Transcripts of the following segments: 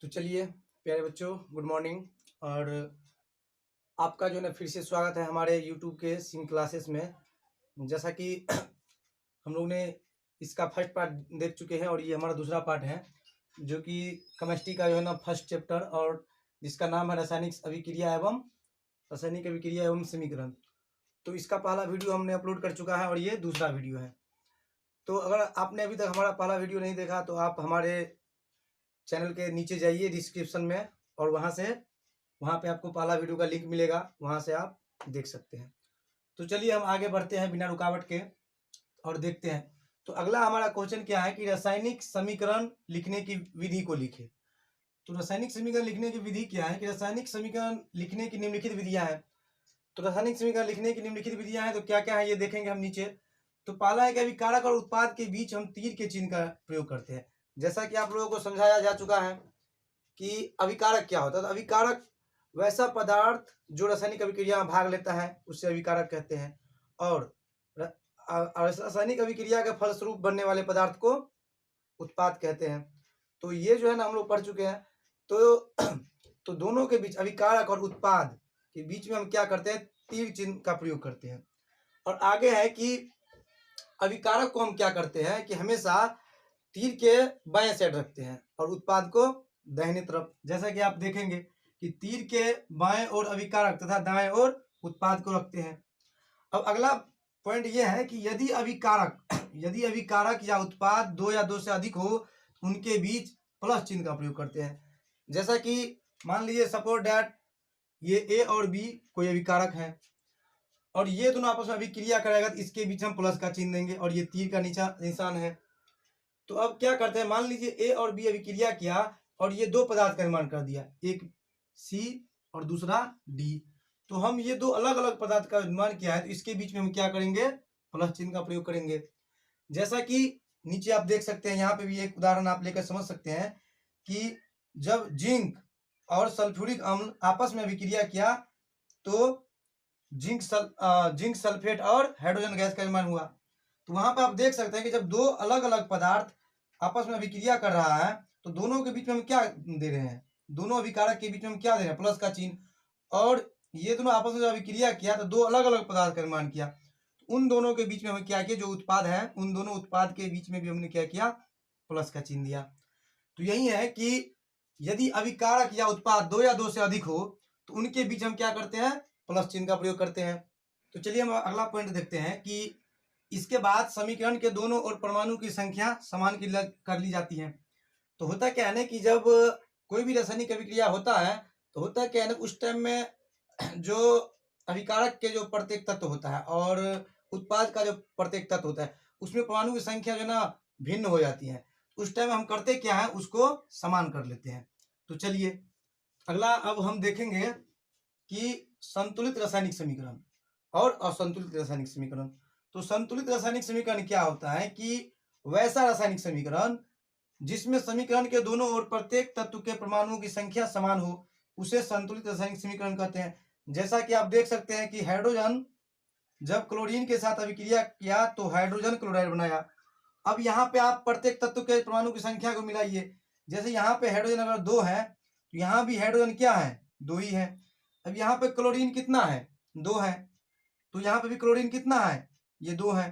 तो चलिए प्यारे बच्चों, गुड मॉर्निंग। और आपका जो है ना फिर से स्वागत है हमारे यूट्यूब के सिंग क्लासेस में। जैसा कि हम लोग ने इसका फर्स्ट पार्ट देख चुके हैं और ये हमारा दूसरा पार्ट है, जो कि केमिस्ट्री का जो है ना फर्स्ट चैप्टर, और जिसका नाम है रासायनिक अभिक्रिया एवं समीकरण। तो इसका पहला वीडियो हमने अपलोड कर चुका है और ये दूसरा वीडियो है। तो अगर आपने अभी तक हमारा पहला वीडियो नहीं देखा तो आप हमारे चैनल के नीचे जाइए डिस्क्रिप्शन में, और वहाँ पे आपको पहला वीडियो का लिंक मिलेगा, वहाँ से आप देख सकते हैं। तो चलिए हम आगे बढ़ते हैं बिना रुकावट के और देखते हैं। तो अगला हमारा क्वेश्चन क्या है कि रासायनिक समीकरण लिखने की विधि को लिखे। तो रासायनिक समीकरण लिखने की विधि क्या है कि रासायनिक समीकरण लिखने की निम्नलिखित विधियां हैं। तो रासायनिक समीकरण लिखने की निम्नलिखित विधियां हैं, तो क्या क्या है ये देखेंगे हम नीचे। तो पहला है कि अभिकारक और उत्पाद के बीच हम तीर के चिन्ह का प्रयोग करते हैं। जैसा कि आप लोगों को समझाया जा चुका है कि अभिकारक क्या होता है। तो अभिकारक वैसा पदार्थ जो रासायनिक अभिक्रिया में भाग लेता है उसे अभिकारक कहते हैं, और रासायनिक अभिक्रिया के फलस्वरूप बनने वाले पदार्थ को उत्पाद कहते हैं। तो ये जो है ना हम लोग पढ़ चुके हैं। तो दोनों के बीच, अभिकारक और उत्पाद के बीच में हम क्या करते हैं, तीर चिन्ह का प्रयोग करते हैं। और आगे है कि अभिकारक को हम क्या करते हैं कि हमेशा तीर के बाएं साइड रखते हैं और उत्पाद को दाहिने तरफ। जैसा कि आप देखेंगे कि तीर के बाएं ओर अभिकारक तथा दाएं ओर उत्पाद को रखते हैं। अब अगला पॉइंट यह है कि यदि अभिकारक या उत्पाद दो या दो से अधिक हो, उनके बीच प्लस चिन्ह का प्रयोग करते हैं। जैसा कि मान लीजिए सपोज डैट ये ए और बी कोई अभिकारक है और ये दोनों आपस में अभिक्रिया करेगा, तो इसके बीच हम प्लस का चिन्ह देंगे और ये तीर का निशान है। तो अब क्या करते हैं, मान लीजिए ए और बी अभिक्रिया किया और ये दो पदार्थ का निर्माण कर दिया, एक सी और दूसरा डी। तो हम ये दो अलग अलग पदार्थ का निर्माण किया है, तो इसके बीच में हम क्या करेंगे, प्लस चिन्ह का प्रयोग करेंगे। जैसा कि नीचे आप देख सकते हैं, यहाँ पे भी एक उदाहरण आप लेकर समझ सकते हैं कि जब जिंक और सल्फ्यूरिक अम्ल आपस में अभिक्रिया किया तो जिंक सल्फेट और हाइड्रोजन गैस का निर्माण हुआ। तो वहां पर आप देख सकते हैं कि जब दो अलग अलग पदार्थ आपस में अभिक्रिया कर रहा है तो दोनों के बीच में हम क्या दे रहे हैं, दोनों अभिकारक के बीच में हम क्या दे रहे हैं, प्लस का चिन्ह। और ये दोनों आपस में अभिक्रिया किया तो दो अलग अलग पदार्थ का निर्माण किया, उन दोनों के बीच में हमें क्या किया, जो उत्पाद है उन दोनों उत्पाद के बीच में भी हमने क्या किया, प्लस का चिन्ह दिया। तो यही है कि यदि अभिकारक या उत्पाद दो या दो से अधिक हो तो उनके बीच हम क्या करते हैं, प्लस चिन्ह का प्रयोग करते हैं। तो चलिए हम अगला पॉइंट देखते हैं कि इसके बाद समीकरण के दोनों ओर परमाणु की संख्या समान कर ली जाती है। तो होता क्या है ना कि जब कोई भी रासायनिक अभिक्रिया होता है तो होता क्या है ना, उस टाइम में जो अभिकारक के जो प्रत्येक तत्व होता है और उत्पाद का जो प्रत्येक तत्व होता है उसमें परमाणु की संख्या जो ना भिन्न हो जाती है। उस टाइम हम करते क्या है, उसको समान कर लेते हैं। तो चलिए अगला अब हम देखेंगे कि संतुलित रासायनिक समीकरण और असंतुलित रासायनिक समीकरण। तो संतुलित रासायनिक समीकरण क्या होता है कि वैसा रासायनिक समीकरण जिसमें समीकरण के दोनों ओर प्रत्येक तत्व के परमाणुओं की संख्या समान हो, उसे संतुलित रासायनिक समीकरण कहते हैं। जैसा कि आप देख सकते हैं कि हाइड्रोजन जब क्लोरीन के साथ अभिक्रिया किया तो हाइड्रोजन क्लोराइड बनाया। अब यहाँ पे आप प्रत्येक तत्व के परमाणु की संख्या को मिलाइए। जैसे यहाँ पे हाइड्रोजन अगर दो है तो यहाँ भी हाइड्रोजन क्या है, दो ही है। अब यहाँ पे क्लोरीन कितना है, दो है, तो यहाँ पे भी क्लोरीन कितना है, ये दो है।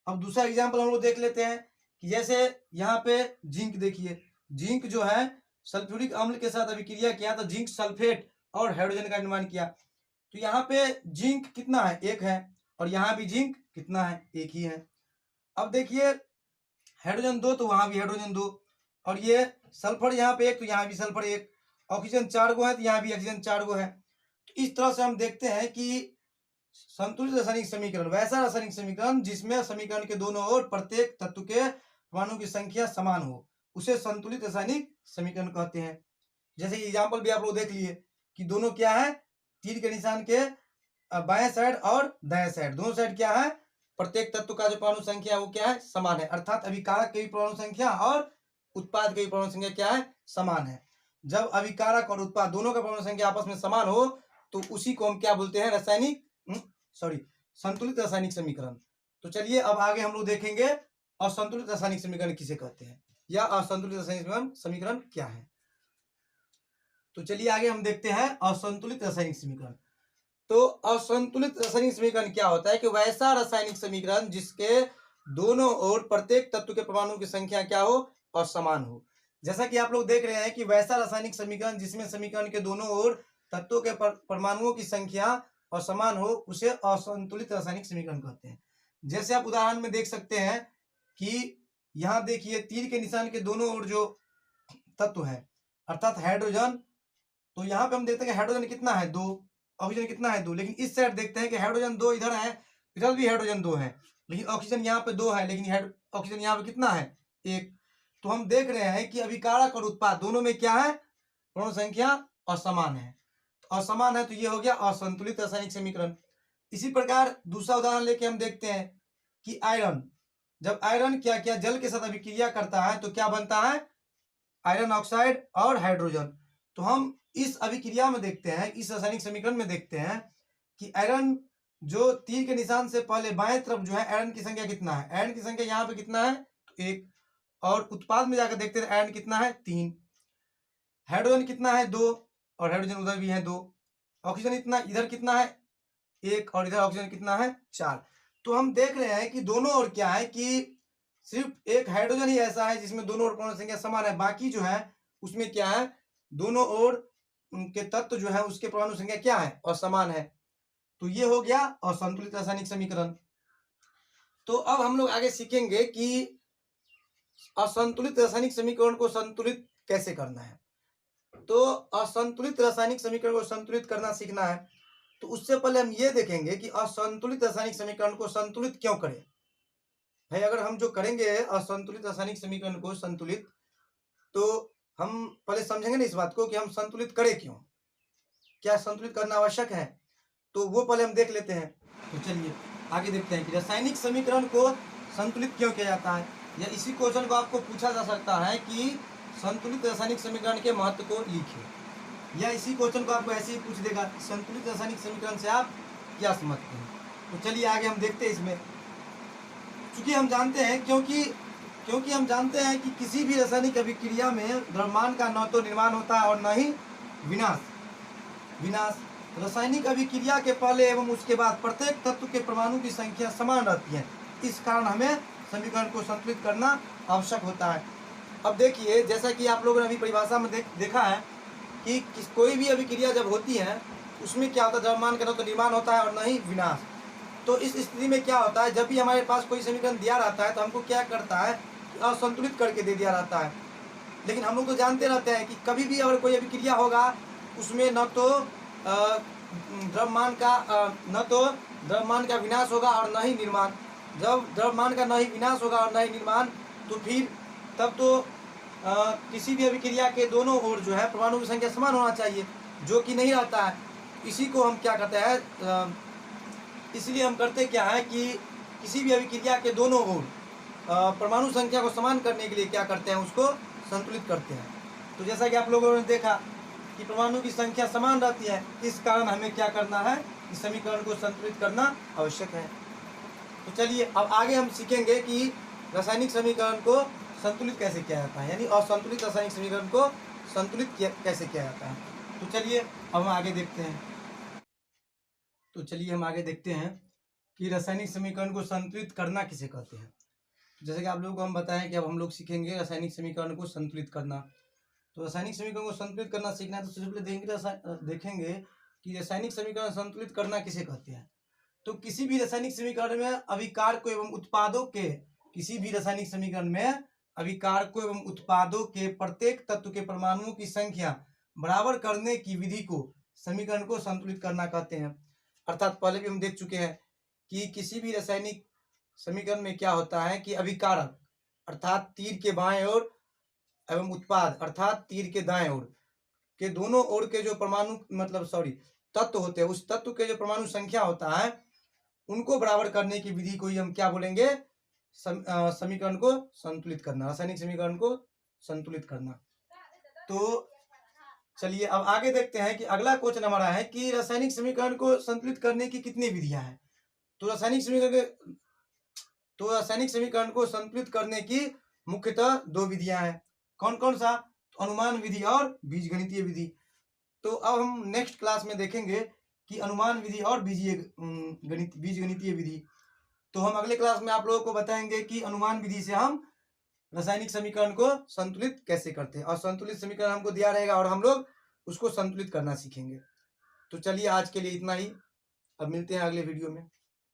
अब दूसरा एग्जाम्पल हम लोग देख लेते हैं कि जैसे यहाँ पे जिंक देखिए, जिंक जो है सल्फ्यूरिक अम्ल के साथ अभिक्रिया किया तो जिंक सल्फेट और हाइड्रोजन का निर्माण किया। तो यहाँ पे जिंक कितना है, एक है, और यहाँ भी जिंक कितना है, एक ही है। अब देखिए हाइड्रोजन दो तो वहां भी हाइड्रोजन दो, और ये सल्फर यहाँ पे एक तो यहाँ भी सल्फर एक, ऑक्सीजन चार गो है तो यहाँ भी ऑक्सीजन चार गो है। तो इस तरह से हम देखते हैं कि संतुलित रासायनिक समीकरण वैसा रासायनिक समीकरण जिसमें समीकरण के दोनों ओर प्रत्येक तत्व के परमाणु की संख्या समान हो, उसे संतुलित रासायनिक समीकरण कहते हैं। जैसे एग्जाम्पल भी आप लोग देख लिए कि दोनों क्या है, तीर के निशान के बाएं साइड और दाएं साइड, दोनों साइड क्या है, प्रत्येक तत्व का जो परमाणु संख्या है वो क्या है, समान है। अर्थात अभिकारक की परमाणु संख्या और उत्पाद की परमाणु संख्या क्या है, समान है। जब अभिकारक और उत्पाद दोनों का परमाणु संख्या आपस में समान हो तो उसी को हम क्या बोलते हैं, संतुलित रासायनिक समीकरण। तो चलिए अब आगे हम लोग देखेंगे असंतुलित रासायनिक समीकरण किसे कहते हैं या असंतुलित रासायनिक समीकरण क्या है। तो चलिए आगे हम देखते हैं असंतुलित रासायनिक समीकरण। तो असंतुलित रासायनिक समीकरण क्या होता है कि वैसा रासायनिक समीकरण जिसके दोनों ओर प्रत्येक तत्व के परमाणु की संख्या क्या हो, असमान हो। जैसा कि आप लोग देख रहे हैं कि वैसा रासायनिक समीकरण जिसमें समीकरण के दोनों ओर तत्वों के परमाणुओं की संख्या असमान हो, उसे असंतुलित रासायनिक समीकरण कहते हैं। जैसे आप उदाहरण में देख सकते हैं कि यहाँ देखिए तीर के निशान के दोनों ओर जो तत्व है अर्थात हाइड्रोजन, तो यहाँ पे हम देखते हैं कि हाइड्रोजन कितना है, 2, ऑक्सीजन कितना है, 2। लेकिन इस साइड देखते हैं कि हाइड्रोजन 2 इधर है, इधर भी हाइड्रोजन 2 है, लेकिन ऑक्सीजन यहाँ पे 2 है, लेकिन ऑक्सीजन यहाँ पे कितना है, 1। तो हम देख रहे हैं कि अभिकारक और उत्पाद दोनों में क्या है, परमाणु संख्या असमान है। तो असमान है तो ये हो गया असंतुलित रासायनिक समीकरण। इसी प्रकार दूसरा उदाहरण लेके हम देखते हैं कि आयरन, जब आयरन क्या क्या जल के साथ अभिक्रिया करता है तो क्या बनता है, आयरन ऑक्साइड और हाइड्रोजन। तो हम इस अभिक्रिया में देखते हैं, इस रासायनिक समीकरण में देखते हैं कि आयरन जो तीर के निशान से पहले बाएं तरफ जो है आयरन की संख्या कितना है, आयरन की संख्या यहाँ पे कितना है, तो 1। और उत्पाद में जाकर देखते हैं आयरन कितना है, 3। हाइड्रोजन कितना है, 2, और हाइड्रोजन उधर भी है 2। ऑक्सीजन इतना, इधर कितना है, 1, और इधर ऑक्सीजन कितना है, 4। तो हम देख रहे हैं कि दोनों ओर क्या है कि सिर्फ एक हाइड्रोजन ही ऐसा है जिसमें दोनों ओर परमाणु संख्या समान है, बाकी जो है उसमें क्या है, दोनों ओर के तत्व जो है उसके परमाणु संख्या क्या है, असमान है। तो ये हो गया असंतुलित रासायनिक समीकरण। तो अब हम लोग आगे सीखेंगे कि असंतुलित रासायनिक समीकरण को संतुलित कैसे करना है। तो असंतुलित रासायनिक समीकरण को संतुलित करना सीखना है, तो उससे पहले हम ये देखेंगे कि असंतुलित रासायनिक समीकरण को संतुलित क्यों करें। भाई अगर हम जो करेंगे असंतुलित रासायनिक समीकरण को संतुलित, तो हम पहले समझेंगे ना इस बात को कि हम संतुलित करें क्यों, क्या संतुलित करना आवश्यक है, तो वो पहले हम देख लेते हैं। तो चलिए आगे देखते हैं कि रासायनिक समीकरण को संतुलित क्यों किया जाता है, या इसी क्वेश्चन को आपको पूछा जा सकता है कि संतुलित रासायनिक समीकरण के महत्व को लिखिए, या इसी क्वेश्चन को आपको ऐसे ही पूछ देगा संतुलित रासायनिक समीकरण से आप क्या समझते हैं। तो चलिए आगे हम देखते हैं इसमें। चूंकि हम जानते हैं क्योंकि हम जानते हैं कि किसी भी रासायनिक अभिक्रिया में द्रव्यमान का न तो निर्माण होता है और न ही विनाश। रासायनिक अभिक्रिया के पहले एवं उसके बाद प्रत्येक तत्व के परमाणु की संख्या समान रहती है, इस कारण हमें समीकरण को संतुलित करना आवश्यक होता है। अब देखिए जैसा कि आप लोगों ने अभी परिभाषा में देखा है कि कोई भी अभिक्रिया जब होती है उसमें क्या होता है, द्रव्यमान का न तो निर्माण होता है और न ही विनाश। तो इस स्थिति में क्या होता है, जब भी हमारे पास कोई समीकरण दिया रहता है तो हमको क्या करता है, असंतुलित करके दे दिया रहता है। लेकिन हम लोग तो जानते रहते हैं कि कभी भी अगर कोई अभिक्रिया होगा उसमें न तो द्रव्यमान का विनाश होगा और न ही निर्माण। जब द्रव्यमान का न ही विनाश होगा और न ही निर्माण, तो फिर तब तो किसी भी अभिक्रिया के दोनों ओर जो है परमाणु की संख्या समान होना चाहिए, जो कि नहीं रहता है। इसी को हम क्या कहते हैं, इसलिए हम करते क्या है कि किसी भी अभिक्रिया के दोनों ओर परमाणु संख्या को समान करने के लिए क्या करते हैं, उसको संतुलित करते हैं। तो जैसा कि आप लोगों ने देखा कि परमाणु की संख्या समान रहती है, इस कारण हमें क्या करना है, इस समीकरण को संतुलित करना आवश्यक है। तो चलिए अब आगे हम सीखेंगे कि रासायनिक समीकरण को संतुलित कैसे किया जाता है, यानी असंतुलित रासायनिक समीकरण को संतुलित कैसे किया जाता है। तो चलिए अब हम आगे देखते हैं। तो चलिए हम आगे देखते हैं कि रासायनिक समीकरण को संतुलित करना किसे कहते हैं। जैसे कि आप लोगों को हम बताएं कि अब हम लोग सीखेंगे रासायनिक समीकरण को संतुलित करना। तो रासायनिक समीकरण को संतुलित करना सीखना है तो सबसे पहले देखेंगे कि रासायनिक समीकरण संतुलित करना किसे कहते हैं। तो किसी भी रासायनिक समीकरण में अभिकारकों एवं उत्पादों के एवं उत्पादों के प्रत्येक तत्व के परमाणुओं की संख्या बराबर करने की विधि को समीकरण को संतुलित करना कहते हैं। अर्थात पहले भी हम देख चुके हैं कि किसी भी रासायनिक समीकरण में क्या होता है कि अभिकारक अर्थात तीर के बाएं ओर एवं उत्पाद अर्थात तीर के दाएं ओर के दोनों ओर के जो तत्व होते हैं, उस तत्व के जो परमाणु संख्या होता है उनको बराबर करने की विधि को ही हम क्या बोलेंगे, समीकरण को संतुलित करना, रासायनिक समीकरण को संतुलित करना। तो चलिए अब आगे देखते हैं कि अगला क्वेश्चन हमारा है कि रासायनिक समीकरण को संतुलित करने की कितनी विधियां हैं। तो रासायनिक समीकरण को संतुलित करने की मुख्यतः 2 विधियां हैं। कौन कौन सा, तो अनुमान विधि और बीजगणितीय विधि। तो अब हम नेक्स्ट क्लास में देखेंगे कि अनुमान विधि और बीजगणितीय विधि। तो हम अगले क्लास में आप लोगों को बताएंगे कि अनुमान विधि से हम रासायनिक समीकरण को संतुलित कैसे करते हैं, और संतुलित समीकरण हमको दिया रहेगा और हम लोग उसको संतुलित करना सीखेंगे। तो चलिए आज के लिए इतना ही, अब मिलते हैं अगले वीडियो में।